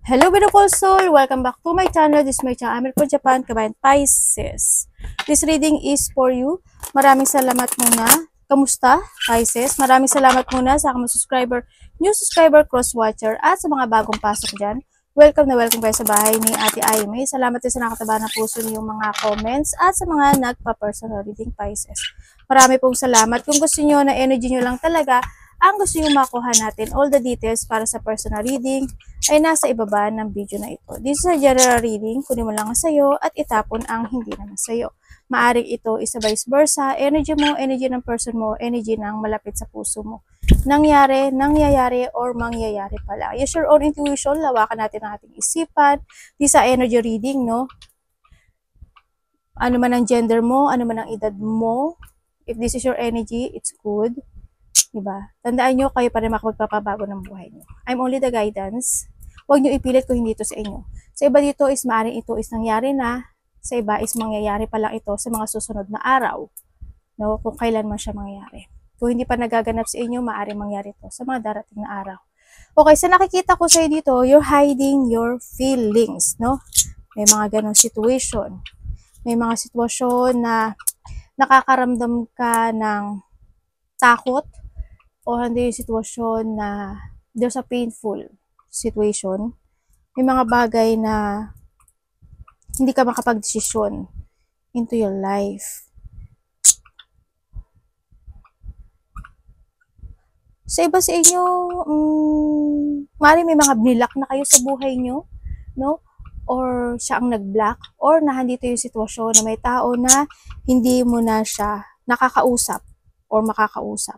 Hello beautiful soul! Welcome back to my channel. This is my channel, Amir po Japan, Kabayan Pisces. This reading is for you. Maraming salamat muna. Kamusta, Pisces? Maraming salamat muna sa mga subscriber, new subscriber, cross-watcher, at sa mga bagong pasok dyan. Welcome na welcome kayo sa bahay ni Ate Aimee. Salamat din sa nakataba ng puso niyong mga comments at sa mga nagpa-personal reading, Pisces. Marami pong salamat. Kung gusto niyo na energy niyo lang talaga, ang gusto nyo makuha natin, all the details para sa personal reading, ay nasa ibaba ng video na ito. This is a general reading, kunin mo lang ang sayo at itapon ang hindi naman sayo. Maaring ito isa vice versa, energy mo, energy ng person mo, energy ng malapit sa puso mo. Nangyayari, or mangyayari pala. Use your own intuition, lawakan natin ang ating isipan. This is a energy reading, no? Ano man ang gender mo, ano man ang edad mo, if this is your energy, it's good. Diba? Tandaan nyo, kayo pa rin makapagpapabago ng buhay nyo. I'm only the guidance. Huwag nyo ipilit kung hindi ito sa inyo. Sa iba dito is maaaring ito is nangyari na. Sa iba is mangyayari pa lang ito sa mga susunod na araw. No? Kung kailan man siya mangyayari. Kung hindi pa nagaganap sa inyo, maaaring mangyari ito sa mga darating na araw. Okay, sa nakikita ko sa dito, you're hiding your feelings. No? May mga ganong situation. May mga sitwasyon na nakakaramdam ka ng takot, o hindi yung sitwasyon na there's a painful situation. May mga bagay na hindi ka makapag-desisyon into your life. Sa iba sa inyo, maaaring may mga binilak na kayo sa buhay nyo, no? Or siya ang nag-block, or nahandito yung sitwasyon na may tao na hindi mo na siya nakakausap or makakausap.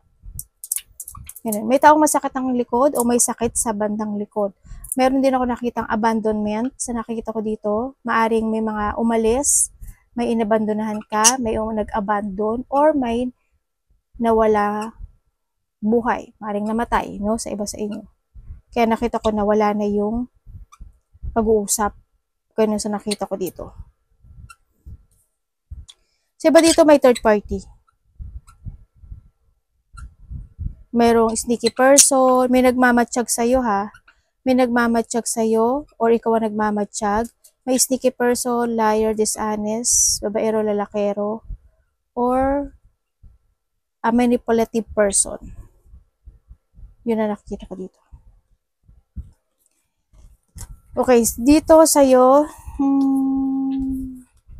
Ganun. May taong masakit ang likod o may sakit sa bandang likod. Meron din ako nakitang abandonment sa nakikita ko dito. Maaring may mga umalis, may inabandonahan ka, may nag-abandon, or may nawala buhay. Maaring namatay, no, sa iba sa inyo. Kaya nakita ko na wala na yung pag-uusap. Ganun sa nakita ko dito. Sa iba dito may third party. Merong sneaky person, may nagmamatsyag sa'yo ha. May nagmamatsyag sa'yo, or ikaw ang nagmamatsyag. May sneaky person, liar, dishonest, babaero, lalakero, or a manipulative person. Yun na nakikita ko dito. Okay, dito sa'yo,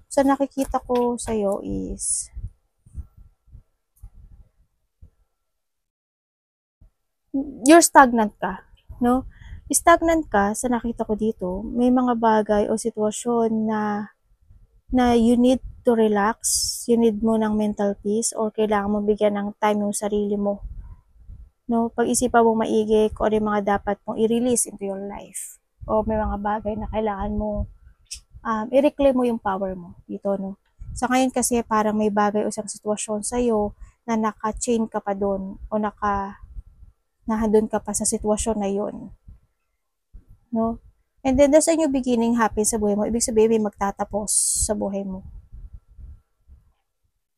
sa nakikita ko sa'yo is you're stagnant ka, no? Stagnant ka, sa nakita ko dito, may mga bagay o sitwasyon na you need to relax, you need mo ng mental peace, or kailangan mo bigyan ng time yung sarili mo. No? Pag-isipan mo maigi kung ano yung mga dapat mong i-release into your life. O may mga bagay na kailangan mo i-reclaim mo yung power mo dito, no? Sa ngayon kasi parang may bagay o isang sitwasyon sa'yo na naka-chain ka pa doon o nahadon ka pa sa sitwasyon na yun. No? And then, there's a new beginning happen sa buhay mo. Ibig sabihin, may magtatapos sa buhay mo.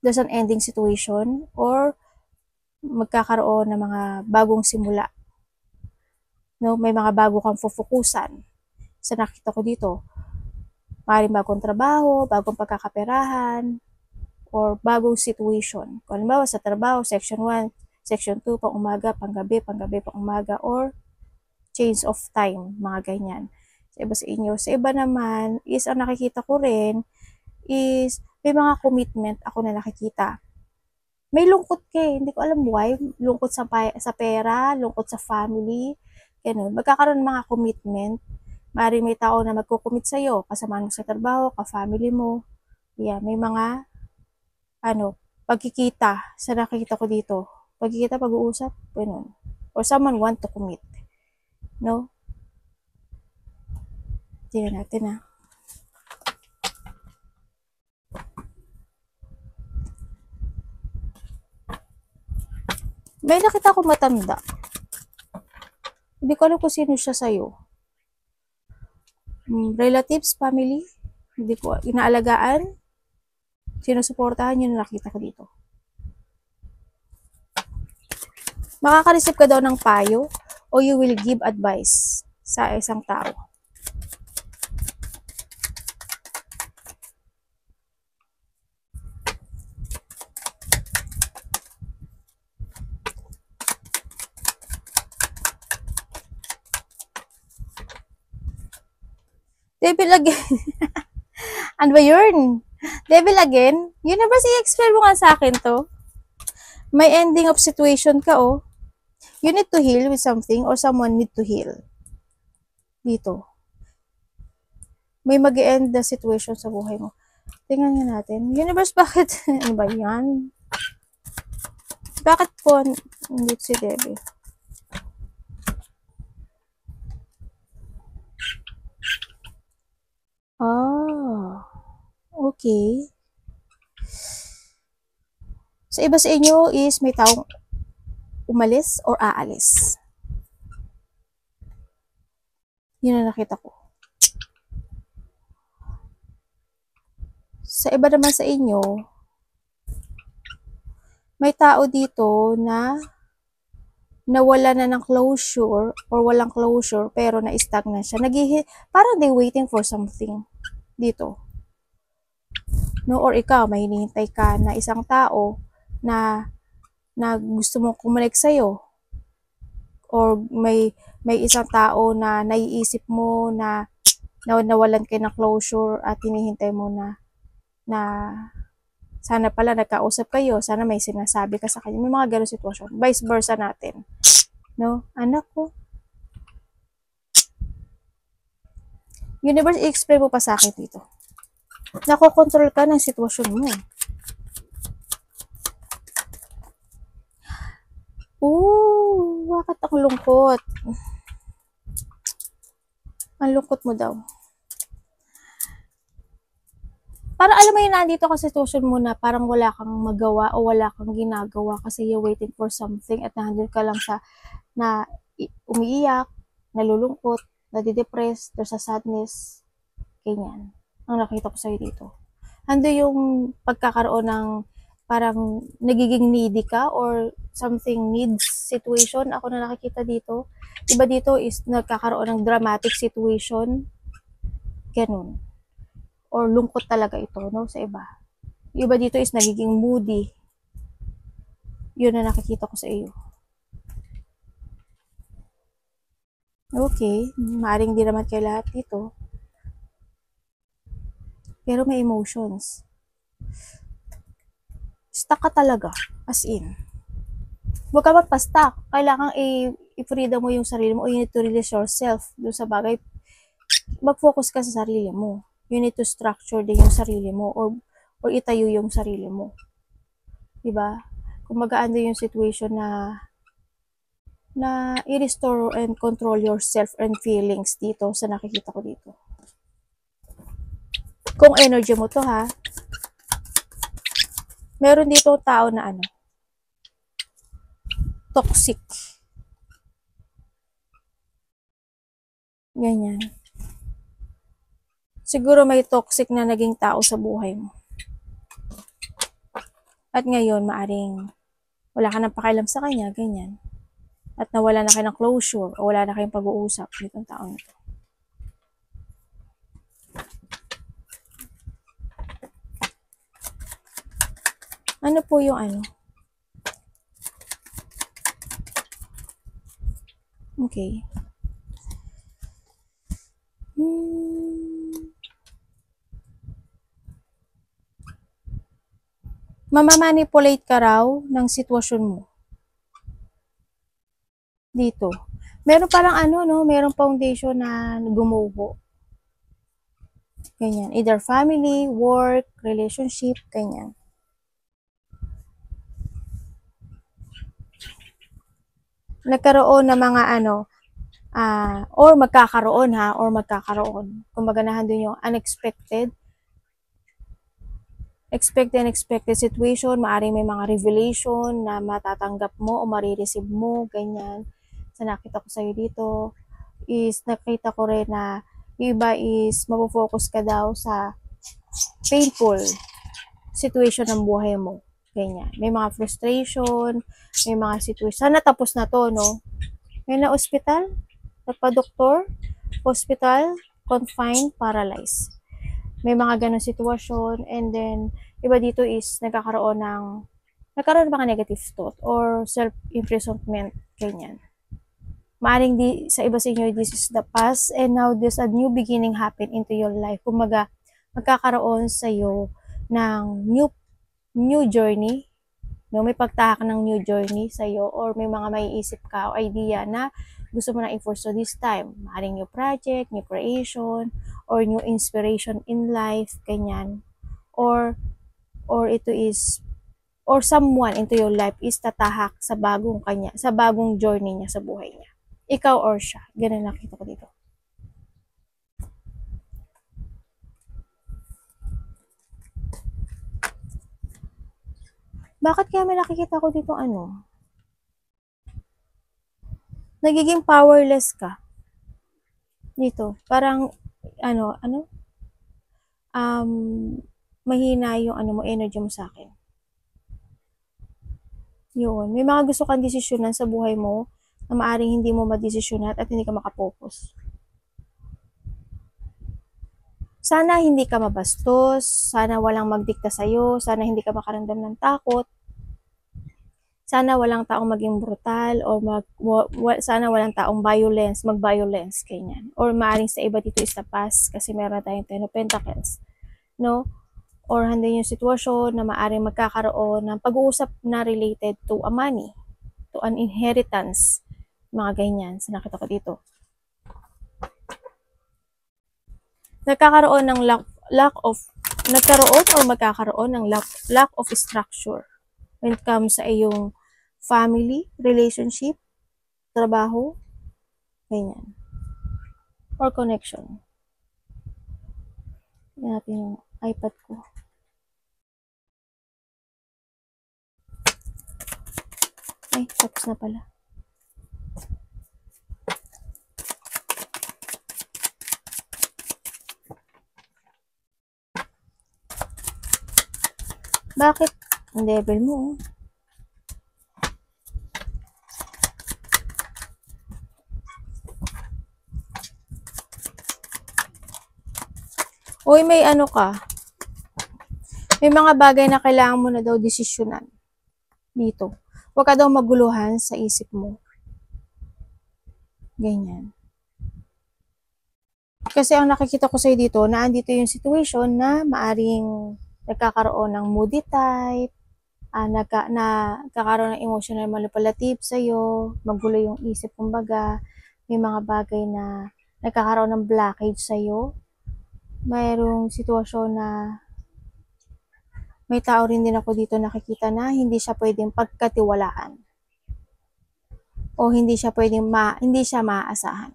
There's an ending situation or magkakaroon ng mga bagong simula. No? May mga bago kang fufukusan. Sa nakita ko dito, maaaring bagong trabaho, bagong pagkakaperahan, or bagong situation. Kung halimbawa sa trabaho, section 1, section 2, pang umaga, pang gabi, pang umaga, or change of time, mga ganyan. Sa iba sa inyo. Sa iba naman, is ang nakikita ko rin, is may mga commitment ako na nakikita. May lungkot ka hindi ko alam why. Lungkot sa pera, lungkot sa family, ganun. Magkakaroon ng mga commitment. Maaaring may tao na magko-commit sa'yo, kasama mo sa trabaho, ka-family mo. Yeah, may mga, pagkikita sa nakikita ko dito. Pagkikita, pag-uusap, ganun. Or someone want to commit. No? Tingnan natin ha. May nakita ko matanda. Hindi ko alam kung sino siya sa'yo. Relatives, family, hindi ko inaalagaan. Sinusuportahan yun, nakita ko dito. Makaka-receive ka daw ng payo o you will give advice sa isang tao. Devil again. Ano ba yun? Devil again? Universe, i-explain mo nga sa akin to. May ending of situation ka, oh. You need to heal with something or someone need to heal. Dito. May mag-end na situation sa buhay mo. Tingnan nga natin. Universe, bakit? Ano ba yan? Bakit po nandito si Devil? Ah, okay. Sa iba sa inyo is may taong umalis or aalis. Yun ang nakita ko. Sa iba naman sa inyo, may tao dito na nawala na ng closure or walang closure pero na-stuck na siya. Parang they waiting for something dito. No, or ikaw, may hinihintay ka na isang tao na gusto mong kumalik sa'yo. Or may isang tao na naiisip mo na nawalan kayo ng closure at hinihintay mo na sana pala nagkausap kayo, sana may sinasabi ka sa kanya. May mga ganong sitwasyon. Vice versa natin. No? Anak ko. Universe, i-explain mo pa sa akin dito. Nakokontrol ka ng sitwasyon mo. Ooh, bakit ang lungkot? Ang lungkot mo daw. Parang alam mo yun, nandito ka sa sitwasyon mo na parang wala kang magawa o wala kang ginagawa kasi you're waiting for something at nandun ka lang sa na umiiyak, nalulungkot, nadidepress, there's a sadness, ganyan. Ang nakita ko sa'yo dito. Ando yung pagkakaroon ng parang nagiging needy ka or something needs situation. Ako na nakikita dito. Iba dito is nagkakaroon ng dramatic situation. Ganun. Or lungkot talaga ito, no? Sa iba. Iba dito is nagiging moody. Yun na nakikita ko sa iyo. Okay. Maaring di naman kayo lahat dito. Pero may emotions. Stuck ka talaga. As in. Huwag ka magpa-stuck. Kailangan i-freedom mo yung sarili mo o you need to release yourself doon sa bagay. Mag-focus ka sa sarili mo. You need to structure din yung sarili mo or itayo yung sarili mo. Diba? Kung magaan din yung situation na i-restore and control yourself and feelings dito sa nakikita ko dito. Kung energy mo to ha, meron dito tao na ano, toxic. Ganyan. Siguro may toxic na naging tao sa buhay mo. At ngayon, maaring wala ka nang pakialam sa kanya, ganyan. At nawala na kayo ng closure o wala na kayong pag-uusap nitong taong ito. Ano po yung ano? Okay. Mamamanipulate ka raw ng sitwasyon mo. Dito. Meron parang ano, no? Meron foundation na gumuho. Ganyan. Either family, work, relationship, ganyan. Nagkaroon ng mga ano, or magkakaroon ha, or magkakaroon. Kumbaga nandun yung unexpected, expected and unexpected situation, maaaring may mga revelation na matatanggap mo o marireceive mo, ganyan. Sa nakita ko sa'yo dito, is nakita ko rin na iba is mapofocus ka daw sa painful situation ng buhay mo. Ganyan. May mga frustration, may mga situation. Sana tapos na to, no? May na-hospital, nagpa-doktor, hospital, confined, paralyzed. May mga ganong sitwasyon, and then, iba dito is nagkakaroon ng mga negative thought or self-imprisonment, ganyan. Maaring sa iba sa inyo, this is the past and now there's a new beginning happen into your life. Kumaga, magkakaroon sa'yo ng new journey. No, may pagtahak ng new journey sa'yo or may mga maiisip ka o idea na gusto mo na i-pursue this time. Maaring new project, new creation, or new inspiration in life, ganyan. Or ito is or someone into your life is tatahak sa bagong journey niya sa buhay niya. Ikaw or siya. Ganun nakita ko dito. Bakit kaya may nakikita ko dito nagiging powerless ka. Dito. Parang, mahina yung energy mo sa akin. Yun. May mga gusto kang desisyonan sa buhay mo na maaring hindi mo madesisyonan at hindi ka makapokus. Sana hindi ka mabastos, sana walang magdikta sa'yo, sana hindi ka makaramdam ng takot, sana walang taong maging brutal, o sana walang taong mag-violence, ganyan. Or maaring sa iba dito is the past, kasi meron tayong Ten of Pentacles, no? Or handin yung sitwasyon na maaring magkakaroon ng pag-uusap na related to a money, to an inheritance, mga ganyan, sa nakita ko dito. Nagkakaroon ng magkakaroon ng lack of structure when it comes sa iyong family, relationship, trabaho, ganyan. Or connection. Yan natin yung iPad ko. Ay, tapos na pala. Bakit? Ang level mo. Uy, may ka. May mga bagay na kailangan mo na daw desisyonan. Dito. Huwag ka daw maguluhan sa isip mo. Ganyan. Kasi ang nakikita ko sa'yo dito, na andito yung situation na maaring nagkakaroon ng moody type, nagkakaroon ng emotional manipulative sa'yo, magulo yung isip, kumbaga, may mga bagay na nagkakaroon ng blockage sa'yo, mayroong sitwasyon na may tao rin din ako dito nakikita na hindi siya pwedeng pagkatiwalaan o hindi siya maaasahan.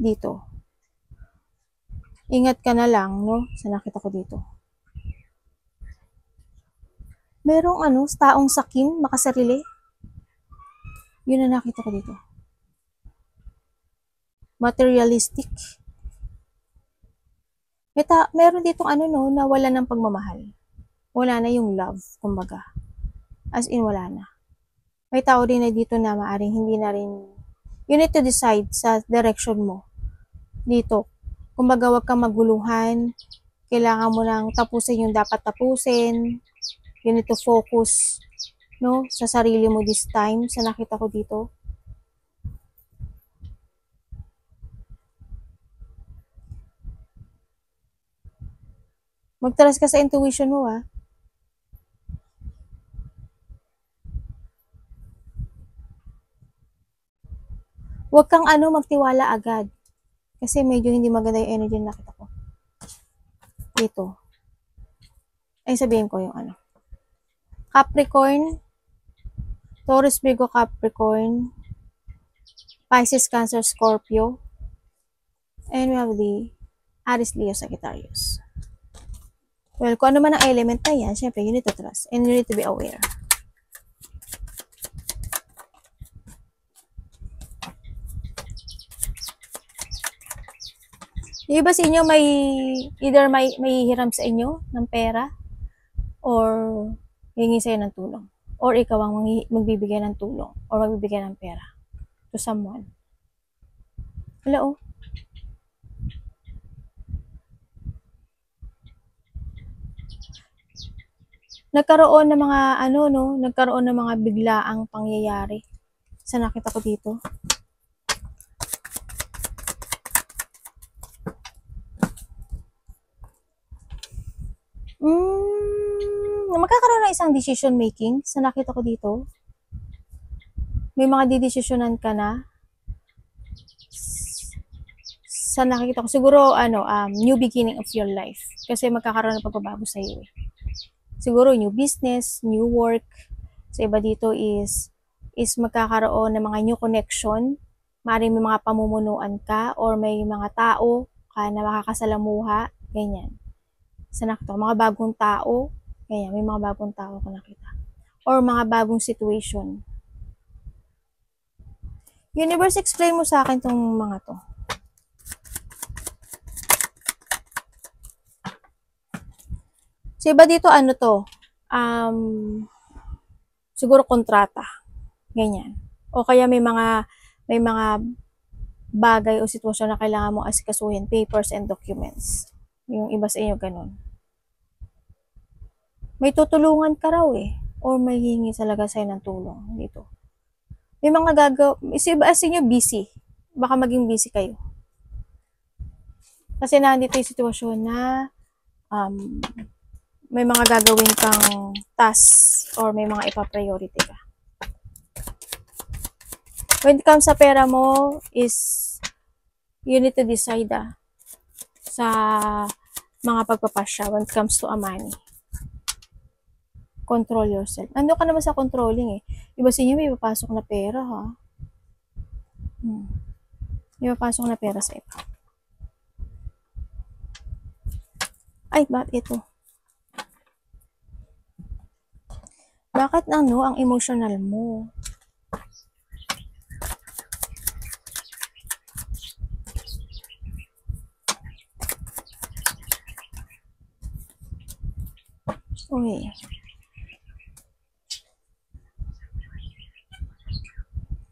Dito. Ingat ka na lang, no? Sa nakita ko dito. Merong taong sakim, makasarili. Yun na nakita ko dito. Materialistic. Meron ditong na wala ng pagmamahal. Wala na yung love, kumbaga. As in, wala na. May tao din na dito na maaring hindi na rin, you need to decide sa direction mo. Dito. Kumbaga, wag kang maguluhan. Kailangan mo nang tapusin yung dapat tapusin. You need to focus, no, sa sarili mo this time, sa nakita ko dito. Mag-trust ka sa intuition mo, ha. Huwag kang magtiwala agad. Kasi medyo hindi maganda yung energy na nakita ko. Dito. Ay, sabihin ko yung Capricorn, Taurus, Virgo, Capricorn, Pisces, Cancer, Scorpio, and we have the Aries, Leo, Sagittarius. Well, kung ano man ang element na yan, syempre, you need to trust and you need to be aware. Yung iba sa inyo either may hiram sa inyo ng pera or hingi sa'yo ng tulong. Or ikaw ang magbibigay ng tulong or magbibigay ng pera to someone. Hello? nagkaroon ng mga ano no, nagkaroon ng mga biglaang pangyayari. Sa nakita ko dito. Magkakaroon ng isang decision making sa nakita ko dito. May mga didesisyonan ka na. Sa nakikita ko, siguro, new beginning of your life. Kasi magkakaroon ng pagbabago sa iyo. Siguro, new business, new work. Sa iba dito is magkakaroon ng mga new connection. Maaaring may mga pamumunuan ka or may mga tao ka na makakasalamuha. Ganyan. Sa nakita ko, mga bagong tao. Ganyan, may mga bagong tao ko nakita. Or mga bagong situation. Universe, explain mo sa akin tong mga to. So, iba dito, ano to? Siguro kontrata. Ganyan. O kaya may mga bagay o sitwasyon na kailangan mo asikasuhin, papers and documents. Yung iba sa inyo, ganun. May tutulungan ka raw eh. Or may hihingi talaga sa'yo ng tulong dito. May mga iba sa inyo busy. Baka maging busy kayo. Kasi nandito yung sitwasyon na may mga gagawin kang tasks or may mga ipa-priority ka. When it comes sa pera mo is you need to decide sa mga pagpapasya when it comes to a money. Control yourself. Ando ka naman sa controlling eh. Iba sa inyo may papasok na pera ha. May papasok na pera sa iba. Ay, bakit ito? Bakit ang emotional mo? Okay.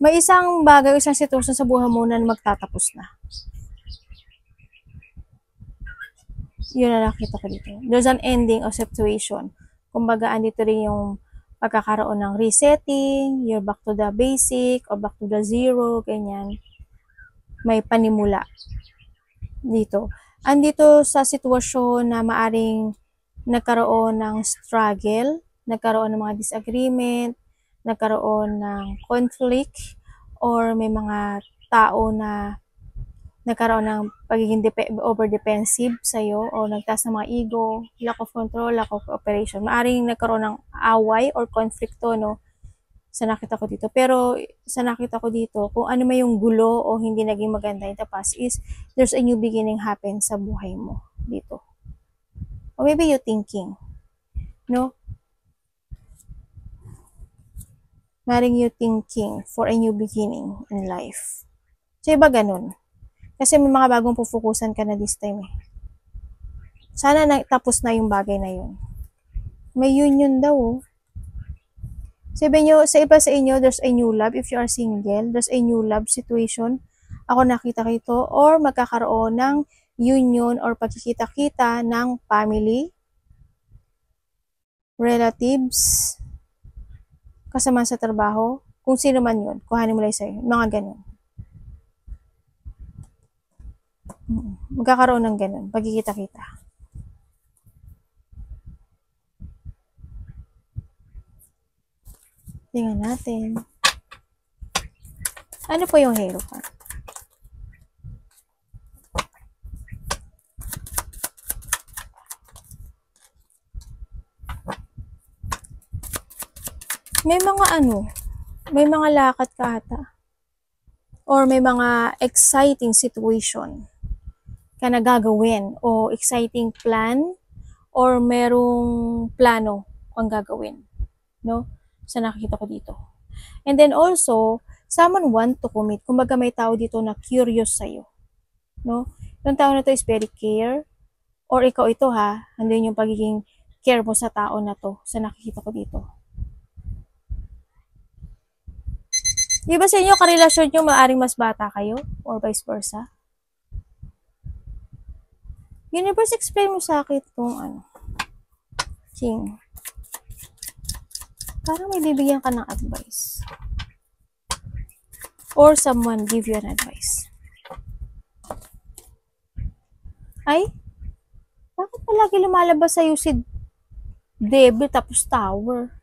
May isang bagay, isang sitwasyon sa buhay mo na magtatapos na. Yun na nakita ko dito. There's an ending of situation. Kumbaga, andito rin yung pagkakaroon ng resetting, you're back to the basic, or back to the zero, ganyan. May panimula dito. Andito sa sitwasyon na maaring nagkaroon ng struggle, nagkaroon ng mga disagreement, nagkaroon ng conflict, or may mga tao na nagkaroon ng pagiging over-defensive sa'yo o nagtaas ng mga ego, lack of control, lack of cooperation. Maaring nagkaroon ng away or konflikto, no? Sa nakita ko dito. Pero sa nakita ko dito, kung ano may yung gulo o hindi naging maganda in the past is there's a new beginning happen sa buhay mo dito. Or maybe you're thinking, no? Maring you thinking for a new beginning in life. So, iba ganun. Kasi may mga bagong pufukusan ka na this time eh. Sana tapos na yung bagay na yun. May union daw oh. Sabi nyo, sa iba sa inyo, there's a new love. If you are single, there's a new love situation. Ako nakita ko or magkakaroon ng union or pagkikita-kita ng family, relatives, kasama sa trabaho, kung sino man yun, kuhanin mo lang sa'yo, mga ganun. Magkakaroon ng ganun, pagkikita-kita. Tingnan natin. Ano po yung hero card? May mga lakad ka ata. Or may mga exciting situation ka na gagawin o exciting plan or merong plano kang gagawin, no? Sa nakikita ko dito. And then also, someone want to commit. Kumbaga may tao dito na curious sa'yo, no? Yung tao na to is very care or ikaw ito ha, andun yung pagiging care mo sa tao na to sa nakikita ko dito. Di ba sa inyo, karelasyon nyo maaring mas bata kayo? Or vice versa? Universe, explain mo sa akin itong King. Parang may bibigyan ka ng advice. Or someone give you an advice. Ay, bakit palagi lumalabas sa'yo si Devil tapos Tower?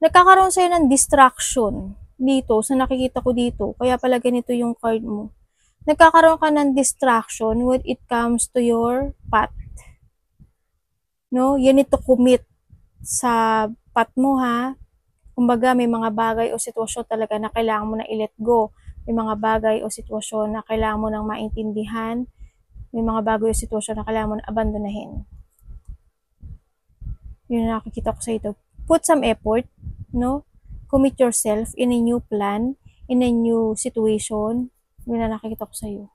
Nagkakaroon sa'yo ng distraction dito, sa nakikita ko dito. Kaya pala ganito yung card mo. Nagkakaroon ka ng distraction when it comes to your path. No? You need to commit sa path mo, ha. Kumbaga, may mga bagay o sitwasyon talaga na kailangan mo na i-let go. May mga bagay o sitwasyon na kailangan mo nang maintindihan. May mga bagay o sitwasyon na kailangan mo na abandonahin. Yun na nakikita ko sa ito. Put some effort, no? Commit yourself in a new plan, in a new situation. Yun na nakikita ko sa iyo.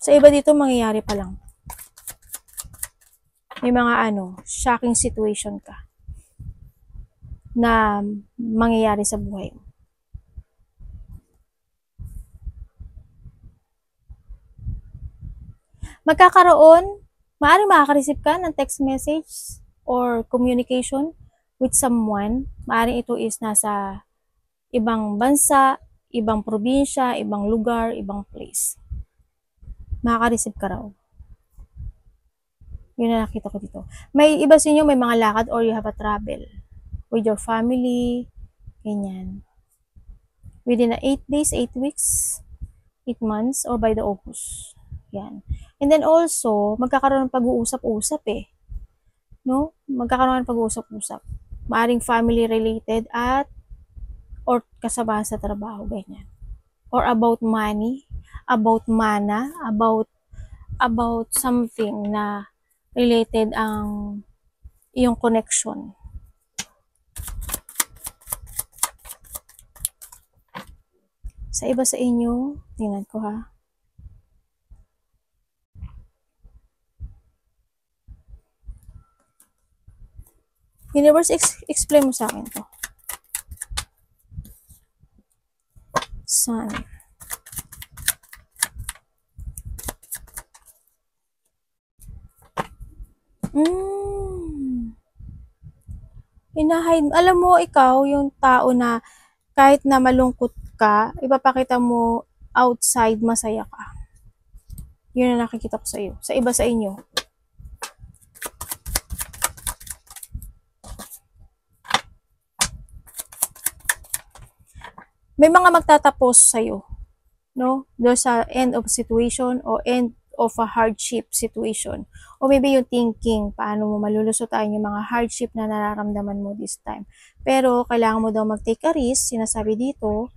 Sa iba dito, mangyayari pa lang. May mga shocking situation ka na mangyayari sa buhay mo. Maaaring makaka-receive ka ng text message or communication with someone. Maaaring ito is nasa ibang bansa, ibang probinsya, ibang lugar, ibang place. Makaka-receive ka raw. Yun na nakita ko dito. May iba sa inyo, may mga lakad or you have a travel with your family, ganyan. Within 8 days, 8 weeks, 8 months, or by the August. Yan. And then also, magkakaroon ng pag-uusap-usap no? Magkakaroon ng pag-uusap-usap. Maaring family related or kasama sa trabaho, ganyan. Or about money, about mana, about something na related ang iyong connection. Sa iba sa inyo, tingnan ko ha. Universe, explain mo sa akin to. Sun. Alam mo, ikaw, yung tao na kahit na malungkot ka, ipapakita mo outside masaya ka. Yun na nakikita ko sa iyo. Sa iba sa inyo. May mga magtatapos sa iyo, no? There's a end of situation or end of a hardship situation. O maybe yung thinking, paano mo malulusotan yung mga hardship na nararamdaman mo this time. Pero kailangan mo daw mag-take a risk, sinasabi dito,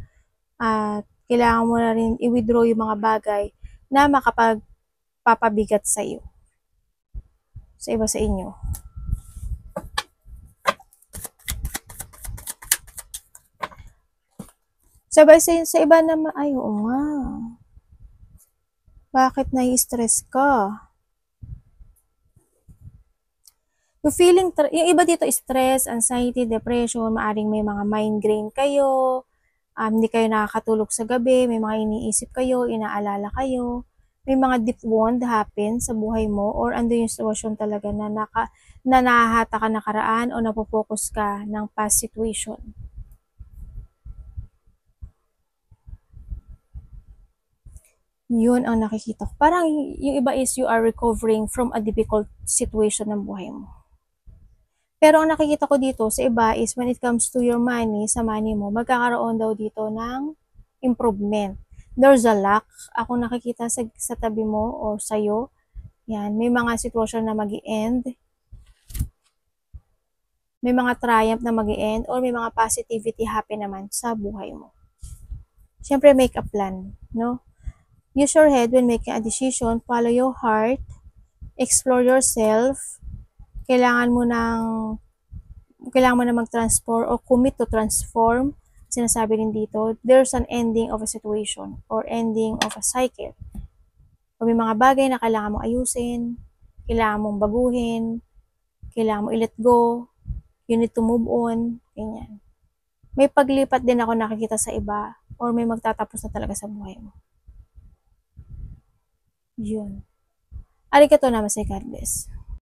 at kailangan mo na rin i-withdraw yung mga bagay na makapagpapabigat sa iyo. Sa iba sa inyo. Sabay sa iba naman, ay oo nga. Bakit nai-stress ka? Yung iba dito, stress, anxiety, depression, maaring may mga migraine kayo, hindi kayo nakakatulog sa gabi, may mga iniisip kayo, inaalala kayo, may mga deep wound happen sa buhay mo, or ando yung sitwasyon talaga na nahahata ka nakaraan o napofocus ka ng past situation. Yun ang nakikita ko. Parang yung iba is you are recovering from a difficult situation ng buhay mo. Pero ang nakikita ko dito sa iba is when it comes to your money, sa money mo, magkakaroon daw dito ng improvement. There's a luck. Ako nakikita sa tabi mo o sa'yo. Yan, may mga sitwasyon na mag-i-end. May mga triumph na mag-i-end or may mga positivity happen naman sa buhay mo. Siyempre, make a plan, no? Use your head when making a decision, follow your heart, explore yourself. Kailangan mo na mag-transform or commit to transform. Sinasabi din dito, there's an ending of a situation or ending of a cycle. O may mga bagay na kailangan mong ayusin, kailangan mong baguhin, kailangan mo i-let go, you need to move on, ganyan. May paglipat din ako nakikita sa iba or may magtatapos na talaga sa buhay mo. Yun. Arigatou namaste, God bless.